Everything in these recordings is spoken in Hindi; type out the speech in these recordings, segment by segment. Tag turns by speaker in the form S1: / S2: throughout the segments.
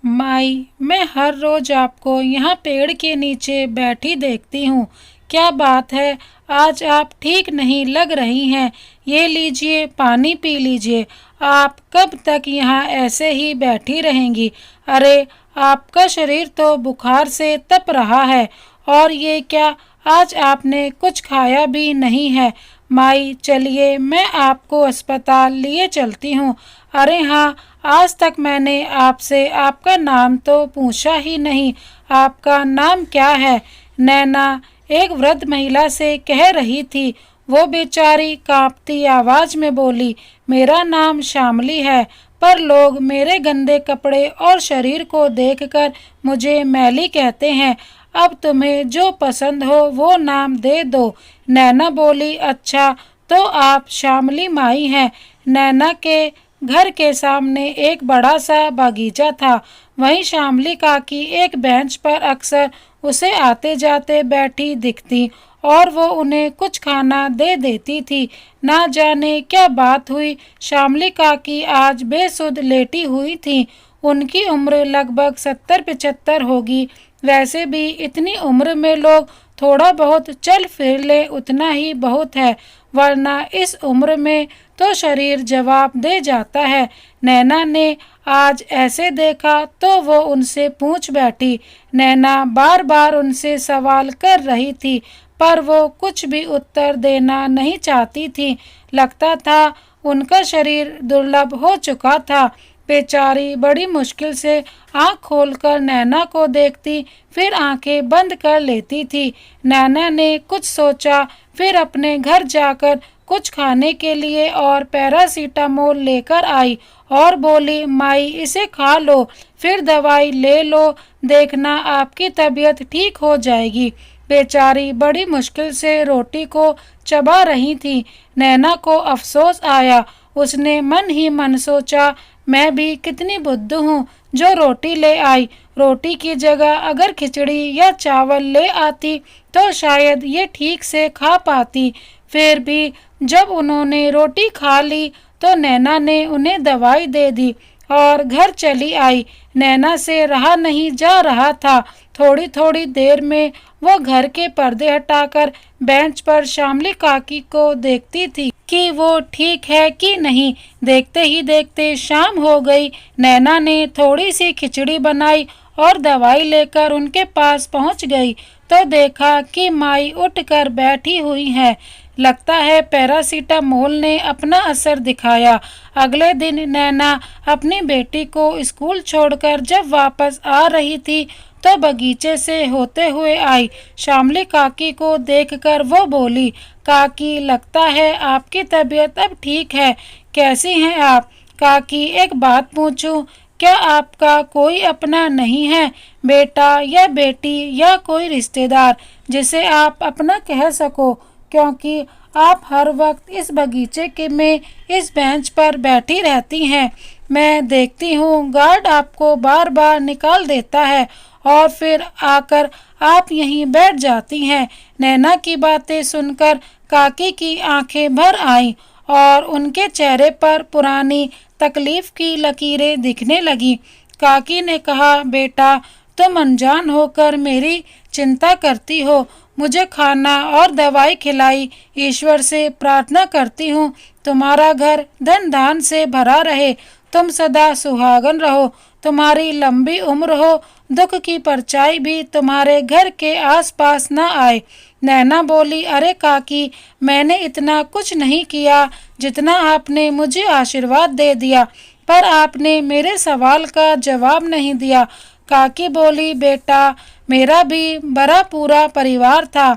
S1: माई, मैं हर रोज आपको यहाँ पेड़ के नीचे बैठी देखती हूँ। क्या बात है, आज आप ठीक नहीं लग रही हैं। ये लीजिए, पानी पी लीजिए। आप कब तक यहाँ ऐसे ही बैठी रहेंगी? अरे, आपका शरीर तो बुखार से तप रहा है। और ये क्या, आज आपने कुछ खाया भी नहीं है। माई, चलिए मैं आपको अस्पताल लिए चलती हूँ। अरे हाँ, आज तक मैंने आपसे आपका नाम तो पूछा ही नहीं। आपका नाम क्या है? नैना एक वृद्ध महिला से कह रही थी। वो बेचारी कांपती आवाज में बोली, मेरा नाम शामली है, पर लोग मेरे गंदे कपड़े और शरीर को देखकर मुझे मैली कहते हैं। अब तुम्हें जो पसंद हो वो नाम दे दो। नैना बोली, अच्छा तो आप शामली माई हैं। नैना के घर के सामने एक बड़ा सा बगीचा था। वहीं शामली काकी एक बेंच पर अक्सर उसे आते जाते बैठी दिखती और वो उन्हें कुछ खाना दे देती थी। ना जाने क्या बात हुई, शामली काकी आज बेसुध लेटी हुई थी। उनकी उम्र लगभग 70-75 होगी। वैसे भी इतनी उम्र में लोग थोड़ा बहुत चल फिर ले उतना ही बहुत है, वरना इस उम्र में तो शरीर जवाब दे जाता है। नैना ने आज ऐसे देखा तो वो उनसे पूछ बैठी। नैना बार बार उनसे सवाल कर रही थी, पर वो कुछ भी उत्तर देना नहीं चाहती थी। लगता था उनका शरीर दुर्लभ हो चुका था। बेचारी बड़ी मुश्किल से आंख खोलकर नैना को देखती, फिर आंखें बंद कर लेती थी। नैना ने कुछ सोचा, फिर अपने घर जाकर कुछ खाने के लिए और पैरासीटामोल लेकर आई और बोली, माई इसे खा लो, फिर दवाई ले लो, देखना आपकी तबीयत ठीक हो जाएगी। बेचारी बड़ी मुश्किल से रोटी को चबा रही थी। नैना को अफसोस आया। उसने मन ही मन सोचा, मैं भी कितनी बुद्धू हूँ जो रोटी ले आई। रोटी की जगह अगर खिचड़ी या चावल ले आती तो शायद ये ठीक से खा पाती। फिर भी जब उन्होंने रोटी खा ली तो नैना ने उन्हें दवाई दे दी और घर चली आई। नैना से रहा नहीं जा रहा था। थोड़ी थोड़ी देर में वो घर के पर्दे हटाकर बेंच पर शामली काकी को देखती थी कि वो ठीक है कि नहीं। देखते ही देखते शाम हो गई। नैना ने थोड़ी सी खिचड़ी बनाई और दवाई लेकर उनके पास पहुंच गई तो देखा कि माई उठकर बैठी हुई है। लगता है पैरासीटामोल ने अपना असर दिखाया। अगले दिन नैना अपनी बेटी को स्कूल छोड़कर जब वापस आ रही थी तो बगीचे से होते हुए आई। शामली काकी को देखकर वो बोली, काकी लगता है आपकी तबीयत अब ठीक है। कैसी हैं आप? काकी एक बात पूछूं, क्या आपका कोई अपना नहीं है, बेटा या बेटी या कोई रिश्तेदार जिसे आप अपना कह सको? क्योंकि आप हर वक्त इस बगीचे के में इस बेंच पर बैठी रहती हैं। मैं देखती हूँ गार्ड आपको बार बार निकाल देता है और फिर आकर आप यहीं बैठ जाती हैं। नैना की बातें सुनकर काकी की आंखें भर आईं और उनके चेहरे पर पुरानी तकलीफ की लकीरें दिखने लगी। काकी ने कहा, बेटा तुम अनजान होकर मेरी चिंता करती हो। मुझे खाना और दवाई खिलाई। ईश्वर से प्रार्थना करती हूँ तुम्हारा घर धन धान से भरा रहे, तुम सदा सुहागन रहो, तुम्हारी लंबी उम्र हो, दुख की परछाई भी तुम्हारे घर के आसपास न आए। नैना बोली, अरे काकी, मैंने इतना कुछ नहीं किया जितना आपने मुझे आशीर्वाद दे दिया, पर आपने मेरे सवाल का जवाब नहीं दिया। काकी बोली, बेटा मेरा भी बड़ा पूरा परिवार था,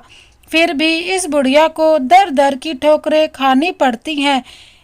S1: फिर भी इस बुढ़िया को दर दर की ठोकरें खानी पड़ती हैं।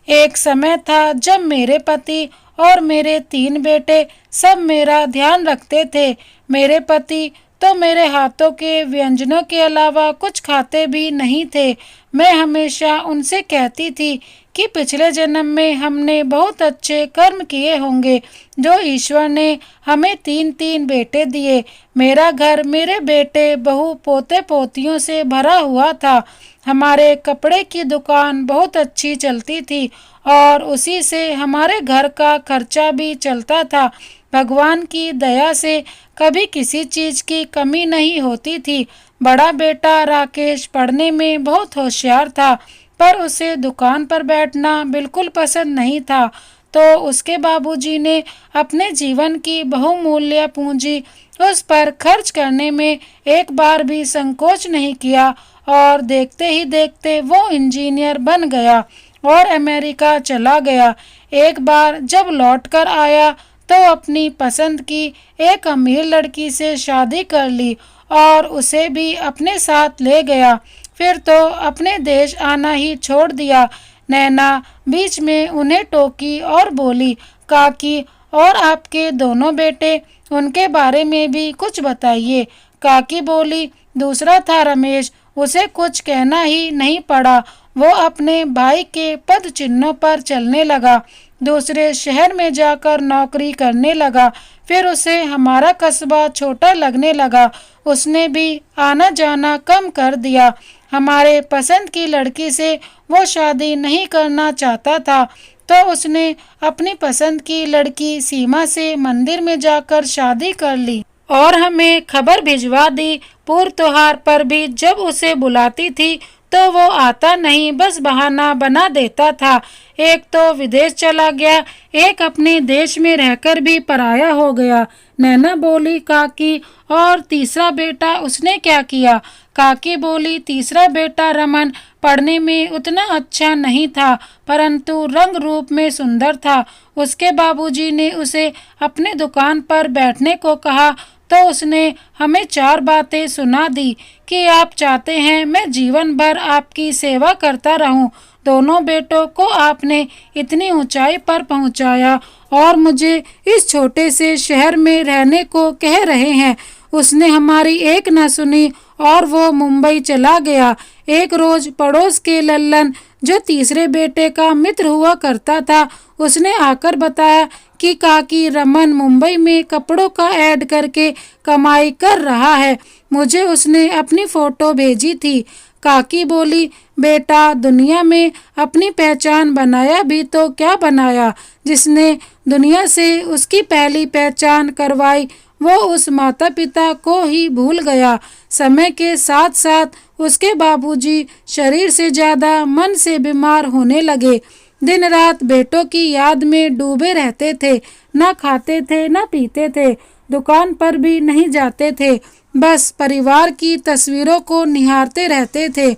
S1: एक समय था जब मेरे पति और मेरे 3 बेटे सब मेरा ध्यान रखते थे। मेरे पति तो मेरे हाथों के व्यंजनों के अलावा कुछ खाते भी नहीं थे। मैं हमेशा उनसे कहती थी कि पिछले जन्म में हमने बहुत अच्छे कर्म किए होंगे जो ईश्वर ने हमें 3-3 बेटे दिए। मेरा घर मेरे बेटे बहू पोते पोतियों से भरा हुआ था। हमारे कपड़े की दुकान बहुत अच्छी चलती थी और उसी से हमारे घर का खर्चा भी चलता था। भगवान की दया से कभी किसी चीज की कमी नहीं होती थी। बड़ा बेटा राकेश पढ़ने में बहुत होशियार था, पर उसे दुकान पर बैठना बिल्कुल पसंद नहीं था। तो उसके बाबूजी ने अपने जीवन की बहुमूल्य पूंजी उस पर खर्च करने में एक बार भी संकोच नहीं किया और देखते ही देखते वो इंजीनियर बन गया और अमेरिका चला गया। एक बार जब लौटकर आया तो अपनी पसंद की एक अमीर लड़की से शादी कर ली और उसे भी अपने साथ ले गया। फिर तो अपने देश आना ही छोड़ दिया। नैना बीच में उन्हें टोकी और बोली, काकी और आपके दोनों बेटे, उनके बारे में भी कुछ बताइए। काकी बोली, दूसरा था रमेश, उसे कुछ कहना ही नहीं पड़ा। वो अपने भाई के पद चिन्हों पर चलने लगा, दूसरे शहर में जाकर नौकरी करने लगा। फिर उसे हमारा कस्बा छोटा लगने लगा। उसने भी आना जाना कम कर दिया। हमारे पसंद की लड़की से वो शादी नहीं करना चाहता था, तो उसने अपनी पसंद की लड़की सीमा से मंदिर में जाकर शादी कर ली और हमें खबर भिजवा दी। पूर्व त्योहार पर भी जब उसे बुलाती थी तो वो आता नहीं, बस बहाना बना देता था। एक तो विदेश चला गया, एक अपने देश में रहकर भी पराया हो गया। नैना बोली, काकी और तीसरा बेटा उसने क्या किया? काकी बोली, तीसरा बेटा रमन पढ़ने में उतना अच्छा नहीं था, परंतु रंग रूप में सुंदर था। उसके बाबूजी ने उसे अपने दुकान पर बैठने को कहा तो उसने हमें 4 बातें सुना दी कि आप चाहते हैं मैं जीवन भर आपकी सेवा करता रहूं। दोनों बेटों को आपने इतनी ऊंचाई पर पहुंचाया और मुझे इस छोटे से शहर में रहने को कह रहे हैं। उसने हमारी एक न सुनी और वो मुंबई चला गया। एक रोज पड़ोस के लल्लन, जो तीसरे बेटे का मित्र हुआ करता था, उसने आकर बताया कि काकी रमन मुंबई में कपड़ों का ऐड करके कमाई कर रहा है। मुझे उसने अपनी फोटो भेजी थी। काकी बोली, बेटा दुनिया में अपनी पहचान बनाया भी तो क्या बनाया। जिसने दुनिया से उसकी पहली पहचान करवाई वो उस माता पिता को ही भूल गया। समय के साथ साथ उसके बाबूजी शरीर से ज्यादा मन से बीमार होने लगे। दिन रात बेटों की याद में डूबे रहते थे, न खाते थे न पीते थे, दुकान पर भी नहीं जाते थे, बस परिवार की तस्वीरों को निहारते रहते थे।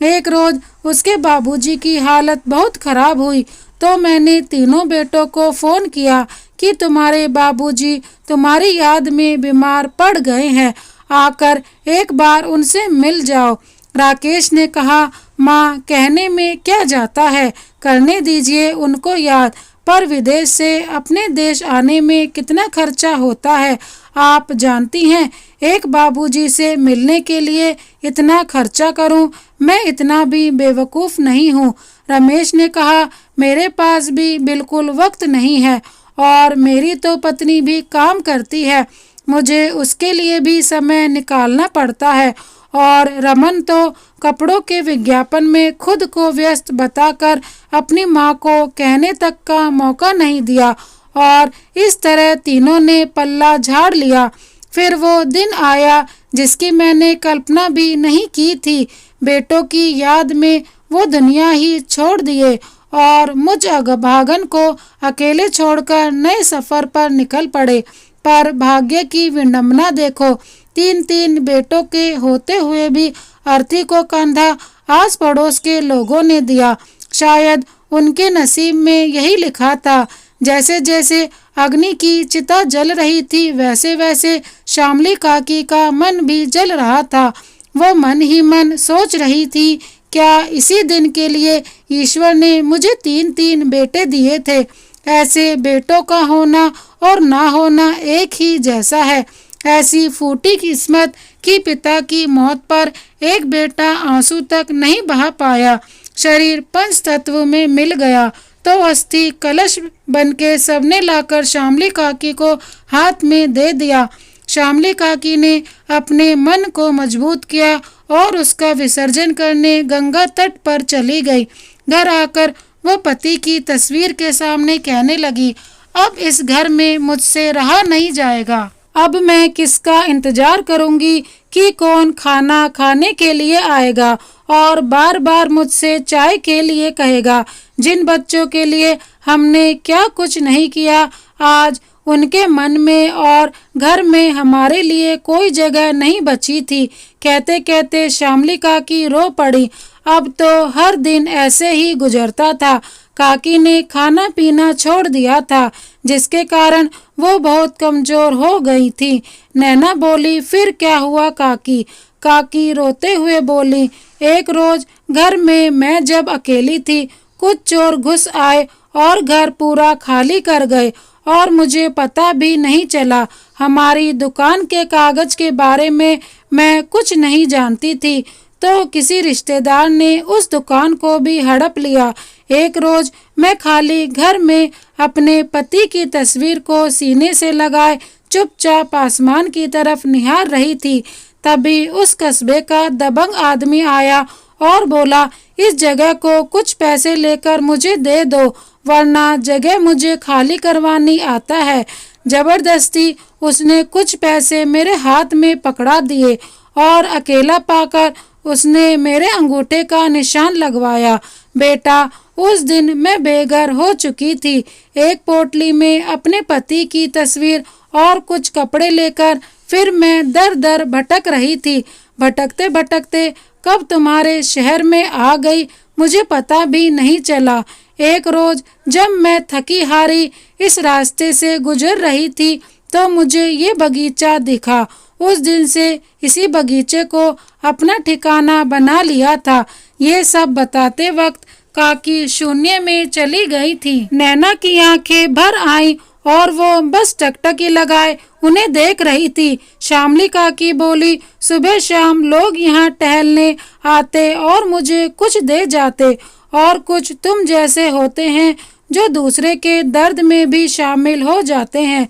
S1: एक रोज उसके बाबूजी की हालत बहुत खराब हुई तो मैंने तीनों बेटों को फोन किया कि तुम्हारे बाबूजी तुम्हारी याद में बीमार पड़ गए हैं, आकर एक बार उनसे मिल जाओ। राकेश ने कहा, माँ कहने में क्या जाता है, करने दीजिए उनको याद, पर विदेश से अपने देश आने में कितना खर्चा होता है आप जानती हैं। एक बाबूजी से मिलने के लिए इतना खर्चा करूं, मैं इतना भी बेवकूफ़ नहीं हूं। रमेश ने कहा, मेरे पास भी बिल्कुल वक्त नहीं है और मेरी तो पत्नी भी काम करती है, मुझे उसके लिए भी समय निकालना पड़ता है। और रमन तो कपड़ों के विज्ञापन में खुद को व्यस्त बताकर अपनी माँ को कहने तक का मौका नहीं दिया और इस तरह तीनों ने पल्ला झाड़ लिया। फिर वो दिन आया जिसकी मैंने कल्पना भी नहीं की थी। बेटों की याद में वो दुनिया ही छोड़ दिए और मुझ अभागन को अकेले छोड़कर नए सफर पर निकल पड़े। पर भाग्य की विडंबना देखो, 3 बेटों के होते हुए भी अर्थी को कंधा आस पड़ोस के लोगों ने दिया। शायद उनके नसीब में यही लिखा था। जैसे जैसे अग्नि की चिता जल रही थी वैसे वैसे श्यामली काकी का मन भी जल रहा था। वो मन ही मन सोच रही थी, क्या इसी दिन के लिए ईश्वर ने मुझे 3 बेटे दिए थे। ऐसे बेटों का होना और ना होना एक ही जैसा है। ऐसी फूटी किस्मत कि पिता की मौत पर एक बेटा आंसू तक नहीं बहा पाया। शरीर पंच तत्व में मिल गया तो अस्थि कलश बनके सबने लाकर श्यामली काकी को हाथ में दे दिया। श्यामली काकी ने अपने मन को मजबूत किया और उसका विसर्जन करने गंगा तट पर चली गई। घर आकर वो पति की तस्वीर के सामने कहने लगी, अब इस घर में मुझसे रहा नहीं जाएगा। अब मैं किसका इंतजार करूंगी कि कौन खाना खाने के लिए आएगा और बार बार मुझसे चाय के लिए कहेगा। जिन बच्चों के लिए हमने क्या कुछ नहीं किया, आज उनके मन में और घर में हमारे लिए कोई जगह नहीं बची थी। कहते कहते श्यामली काकी रो पड़ी। अब तो हर दिन ऐसे ही गुजरता था। काकी ने खाना पीना छोड़ दिया था, जिसके कारण वो बहुत कमजोर हो गई थी। नैना बोली, फिर क्या हुआ काकी? काकी रोते हुए बोली, एक रोज घर में मैं जब अकेली थी, कुछ चोर घुस आए और घर पूरा खाली कर गए और मुझे पता भी नहीं चला। हमारी दुकान के कागज के बारे में मैं कुछ नहीं जानती थी, तो किसी रिश्तेदार ने उस दुकान को भी हड़प लिया। एक रोज मैं खाली घर में अपने पति की तस्वीर को सीने से लगाए चुपचाप आसमान की तरफ निहार रही थी। तभी उस कस्बे का दबंग आदमी आया और बोला, इस जगह को कुछ पैसे लेकर मुझे दे दो, वरना जगह मुझे खाली करवानी आता है। जबरदस्ती उसने कुछ पैसे मेरे हाथ में पकड़ा दिए और अकेला पाकर उसने मेरे अंगूठे का निशान लगवाया। बेटा, उस दिन मैं बेघर हो चुकी थी। एक पोटली में अपने पति की तस्वीर और कुछ कपड़े लेकर फिर मैं दर दर भटक रही थी। भटकते भटकते कब तुम्हारे शहर में आ गई, मुझे पता भी नहीं चला। एक रोज जब मैं थकी हारी इस रास्ते से गुजर रही थी, तो मुझे ये बगीचा दिखा। उस दिन से इसी बगीचे को अपना ठिकाना बना लिया था। ये सब बताते वक्त काकी शून्य में चली गई थी। नैना की आंखें भर आईं और वो बस टकटकी लगाए उन्हें देख रही थी। श्यामली काकी बोली, सुबह शाम लोग यहाँ टहलने आते और मुझे कुछ दे जाते, और कुछ तुम जैसे होते हैं जो दूसरे के दर्द में भी शामिल हो जाते हैं।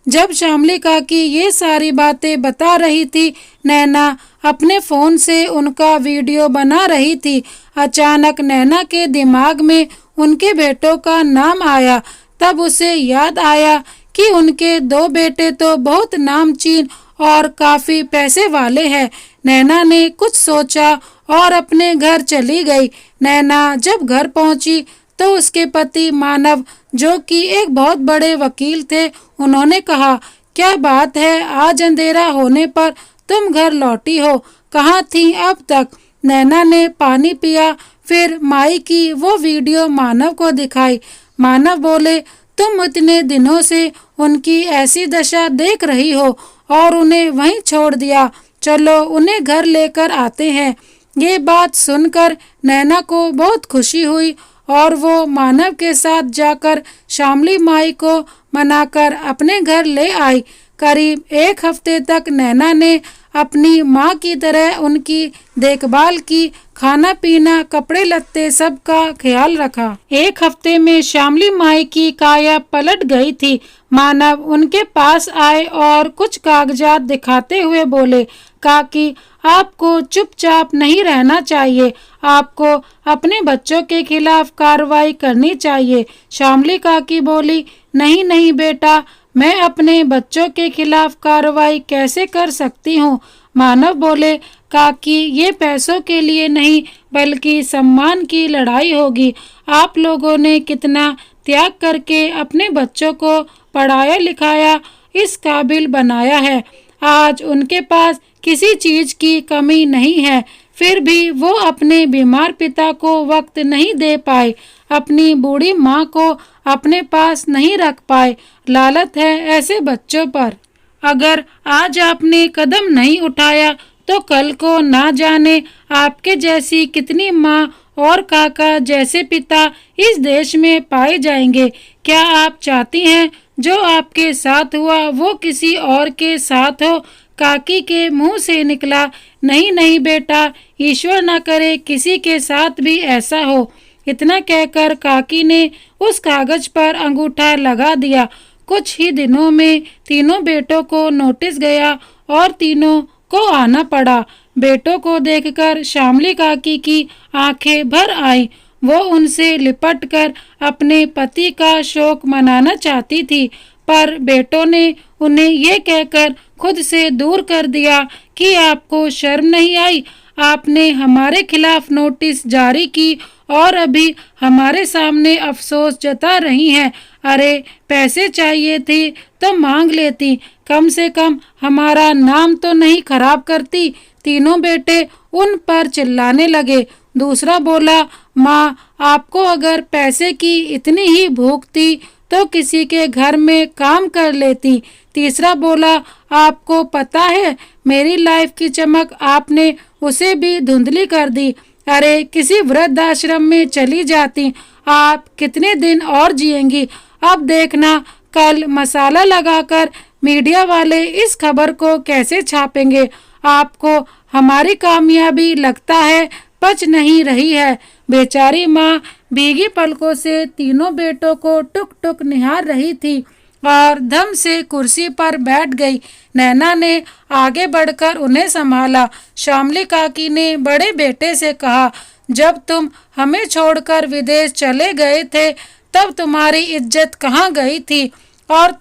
S1: जब श्यामली काकी ये सारी बातें बता रही थी, नैना अपने फोन से उनका वीडियो बना रही थी। अचानक नैना के दिमाग में उनके बेटों का नाम आया। तब उसे याद आया कि उनके 2 बेटे तो बहुत नामचीन और काफी पैसे वाले हैं। नैना ने कुछ सोचा और अपने घर चली गई। नैना जब घर पहुंची तो उसके पति मानव, जो कि एक बहुत बड़े वकील थे, उन्होंने कहा, क्या बात है, आज अंधेरा होने पर तुम घर लौटी हो, कहाँ थी अब तक? नैना ने पानी पिया, फिर माई की वो वीडियो मानव को दिखाई। मानव बोले, तुम इतने दिनों से उनकी ऐसी दशा देख रही हो और उन्हें वहीं छोड़ दिया, चलो उन्हें घर लेकर आते हैं। ये बात सुनकर नैना को बहुत खुशी हुई और वो मानव के साथ जाकर श्यामली माई को मनाकर अपने घर ले आई। करीब 1 हफ्ते तक नैना ने अपनी माँ की तरह उनकी देखभाल की, खाना पीना, कपड़े लत्ते सब का ख्याल रखा। 1 हफ्ते में श्यामली माई की काया पलट गई थी। मानव उनके पास आए और कुछ कागजात दिखाते हुए बोले, काकी, आपको चुपचाप नहीं रहना चाहिए, आपको अपने बच्चों के खिलाफ कार्रवाई करनी चाहिए। श्यामली काकी बोली, नहीं नहीं बेटा, मैं अपने बच्चों के खिलाफ कार्रवाई कैसे कर सकती हूँ? मानव बोले, काकी, ये पैसों के लिए नहीं बल्कि सम्मान की लड़ाई होगी। आप लोगों ने कितना त्याग करके अपने बच्चों को पढ़ाया लिखाया, इस काबिल बनाया है। आज उनके पास किसी चीज की कमी नहीं है, फिर भी वो अपने बीमार पिता को वक्त नहीं दे पाए, अपनी बूढ़ी माँ को अपने पास नहीं रख पाए। लालत है ऐसे बच्चों पर। अगर आज आपने कदम नहीं उठाया तो कल को ना जाने आपके जैसी कितनी माँ और काका जैसे पिता इस देश में पाए जाएंगे। क्या आप चाहती हैं जो आपके साथ हुआ वो किसी और के साथ हो? काकी के मुंह से निकला, नहीं नहीं बेटा, ईश्वर न करे किसी के साथ भी ऐसा हो। इतना कहकर काकी ने उस कागज पर अंगूठा लगा दिया। कुछ ही दिनों में तीनों बेटों को नोटिस गया और तीनों को आना पड़ा। बेटों को देखकर शामली काकी की आंखें भर आईं। वो उनसे लिपटकर अपने पति का शोक मनाना चाहती थी, पर बेटों ने उन्हें ये कहकर खुद से दूर कर दिया कि आपको शर्म नहीं आई? आपने हमारे खिलाफ नोटिस जारी की और अभी हमारे सामने अफसोस जता रही हैं। अरे पैसे चाहिए थे तो मांग लेती, कम से कम हमारा नाम तो नहीं खराब करती। तीनों बेटे उन पर चिल्लाने लगे। दूसरा बोला, माँ, आपको अगर पैसे की इतनी ही भूख थी तो किसी के घर में काम कर लेती। तीसरा बोला, आपको पता है मेरी लाइफ की चमक आपने उसे भी धुंधली कर दी। अरे किसी वृद्धाश्रम में चली जाती, आप कितने दिन और जिएंगी? अब देखना कल मसाला लगाकर मीडिया वाले इस खबर को कैसे छापेंगे। आपको हमारी कामयाबी लगता है पच नहीं रही है। बेचारी माँ भीगी पलकों से तीनों बेटों को टुक टुक निहार रही थी और धम से कुर्सी पर बैठ गई। नैना ने आगे बढ़कर उन्हें संभाला। शामली काकी ने बड़े बेटे से कहा, जब तुम हमें छोड़कर विदेश चले गए थे तब तुम्हारी इज्जत कहाँ गई थी? और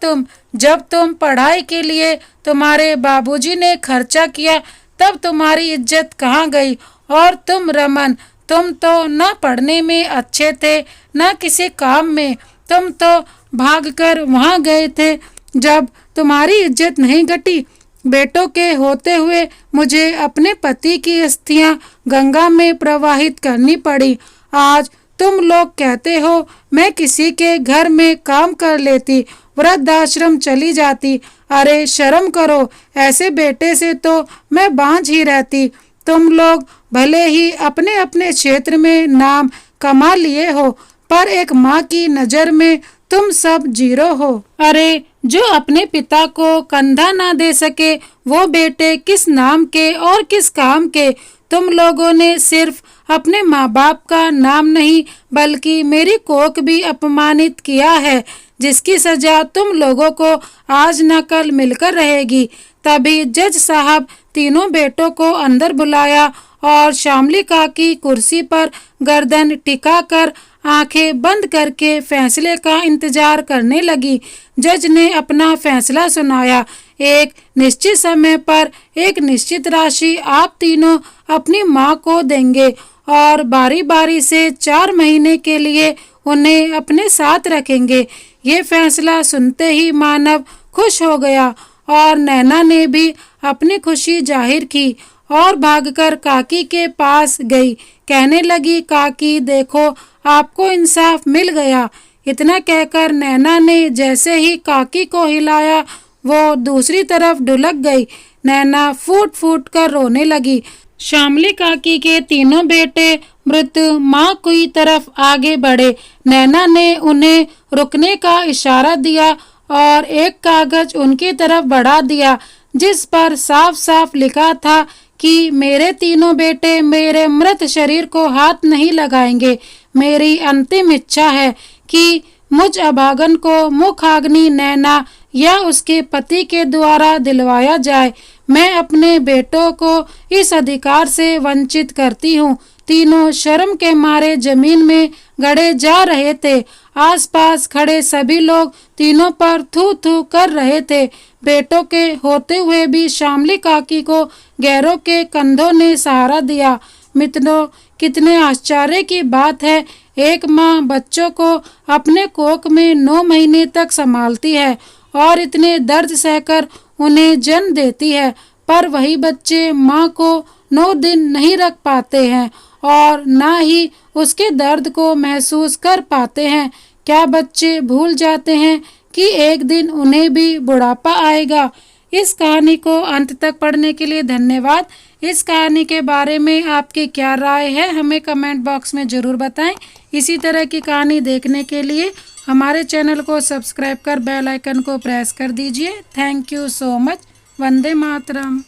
S1: जब तुम पढ़ाई के लिए तुम्हारे बाबूजी ने खर्चा किया तब तुम्हारी इज्जत कहाँ गई? और तुम रमन, तुम तो न पढ़ने में अच्छे थे न किसी काम में, तुम तो भागकर वहाँ गए थे जब तुम्हारी इज्जत नहीं घटी। बेटों के होते हुए मुझे अपने पति की अस्थियां गंगा में प्रवाहित करनी पड़ी। आज तुम लोग कहते हो मैं किसी के घर में काम कर लेती, वृद्धाश्रम चली जाती। अरे शर्म करो, ऐसे बेटे से तो मैं बांझ ही रहती। तुम लोग भले ही अपने अपने क्षेत्र में नाम कमा लिए हो, पर एक माँ की नज़र में तुम सब जीरो हो। अरे जो अपने पिता को कंधा ना दे सके वो बेटे किस नाम के और किस काम के? तुम लोगों ने सिर्फ अपने माँ बाप का नाम नहीं बल्कि मेरी कोख भी अपमानित किया है, जिसकी सजा तुम लोगों को आज न कल मिलकर रहेगी। तभी जज साहब तीनों बेटों को अंदर बुलाया और शामली काकी कुर्सी पर गर्दन टिकाकर आंखें बंद करके फैसले का इंतजार करने लगी। जज ने अपना फैसला सुनाया। एक निश्चित समय पर एक निश्चित राशि आप तीनों अपनी माँ को देंगे और बारी बारी से 4 महीने के लिए उन्हें अपने साथ रखेंगे। ये फैसला सुनते ही मानव खुश हो गया और नैना ने भी अपनी खुशी जाहिर की और भागकर काकी के पास गई। कहने लगी, काकी देखो आपको इंसाफ मिल गया। इतना कहकर नैना ने जैसे ही काकी को हिलाया वो दूसरी तरफ ढुलक गई। नैना फूट फूट कर रोने लगी। शामली काकी के तीनों बेटे मृत माँ की तरफ आगे बढ़े। नैना ने उन्हें रुकने का इशारा दिया और एक कागज उनकी तरफ बढ़ा दिया जिस पर साफ साफ लिखा था कि मेरे तीनों बेटे मेरे मृत शरीर को हाथ नहीं लगाएंगे। मेरी अंतिम इच्छा है कि मुझ अभागन को मुखाग्नि नैना या उसके पति के द्वारा दिलवाया जाए। मैं अपने बेटों को इस अधिकार से वंचित करती हूँ। तीनों शर्म के मारे जमीन में गड़े जा रहे थे। आसपास खड़े सभी लोग तीनों पर थू थू कर रहे थे। बेटों के होते हुए भी शामली काकी को गैरों के कंधों ने सहारा दिया। मित्रों, कितने आश्चर्य की बात है, एक माँ बच्चों को अपने कोख में 9 महीने तक संभालती है और इतने दर्द सहकर उन्हें जन्म देती है, पर वही बच्चे माँ को 9 दिन नहीं रख पाते हैं और ना ही उसके दर्द को महसूस कर पाते हैं। क्या बच्चे भूल जाते हैं कि एक दिन उन्हें भी बुढ़ापा आएगा? इस कहानी को अंत तक पढ़ने के लिए धन्यवाद। इस कहानी के बारे में आपकी क्या राय है हमें कमेंट बॉक्स में ज़रूर बताएं। इसी तरह की कहानी देखने के लिए हमारे चैनल को सब्सक्राइब कर बेल आइकन को प्रेस कर दीजिए। Thank you so much. Vande Mataram.